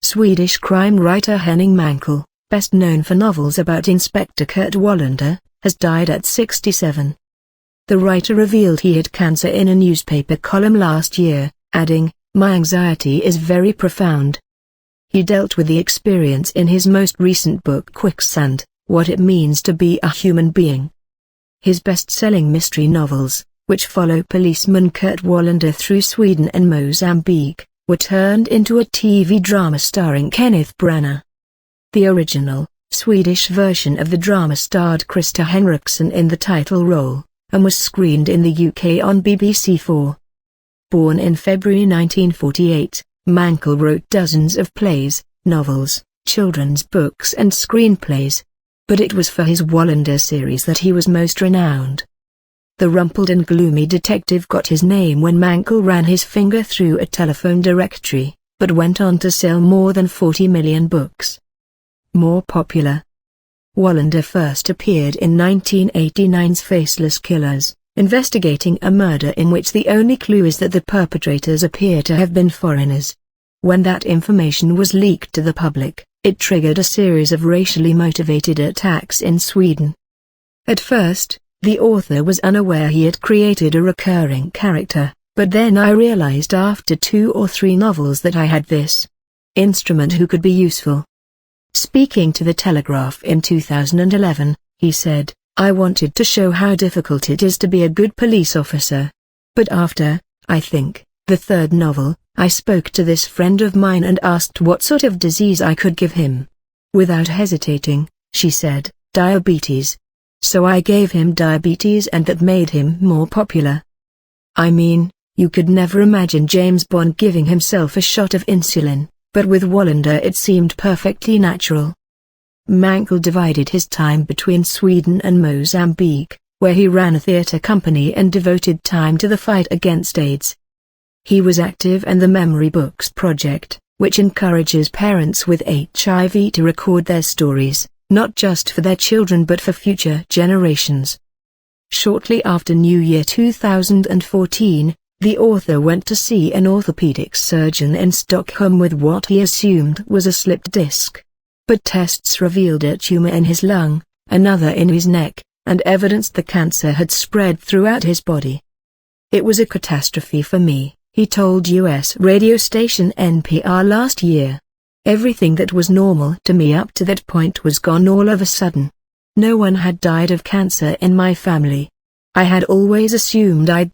Swedish crime writer Henning Mankell, best known for novels about Inspector Kurt Wallander, has died at 67. The writer revealed he had cancer in a newspaper column last year, adding, "My anxiety is very profound." He dealt with the experience in his most recent book Quicksand, What It Means to Be a Human Being. His best-selling mystery novels, which follow policeman Kurt Wallander through Sweden and Mozambique, were turned into a TV drama starring Kenneth Branagh. The original, Swedish version of the drama starred Krister Henriksson in the title role, and was screened in the UK on BBC4. Born in February 1948, Mankell wrote dozens of plays, novels, children's books and screenplays. But it was for his Wallander series that he was most renowned. The rumpled and gloomy detective got his name when Mankell ran his finger through a telephone directory, but went on to sell more than 40 million books. More popular. Wallander first appeared in 1989's Faceless Killers, investigating a murder in which the only clue is that the perpetrators appear to have been foreigners. When that information was leaked to the public, it triggered a series of racially motivated attacks in Sweden. At first, the author was unaware he had created a recurring character, but then I realized after 2 or 3 novels that I had this instrument who could be useful. Speaking to The Telegraph in 2011, he said, "I wanted to show how difficult it is to be a good police officer. But after, I think, the 3rd novel, I spoke to this friend of mine and asked what sort of disease I could give him. Without hesitating, she said, diabetes. So I gave him diabetes and that made him more popular." I mean, you could never imagine James Bond giving himself a shot of insulin, but with Wallander it seemed perfectly natural. Mankell divided his time between Sweden and Mozambique, where he ran a theatre company and devoted time to the fight against AIDS. He was active in the Memory Books project, which encourages parents with HIV to record their stories, not just for their children but for future generations. Shortly after New Year 2014, the author went to see an orthopedic surgeon in Stockholm with what he assumed was a slipped disc. But tests revealed a tumor in his lung, another in his neck, and evidence the cancer had spread throughout his body. "It was a catastrophe for me," he told U.S. radio station NPR last year. "Everything that was normal to me up to that point was gone all of a sudden. No one had died of cancer in my family. I had always assumed I'd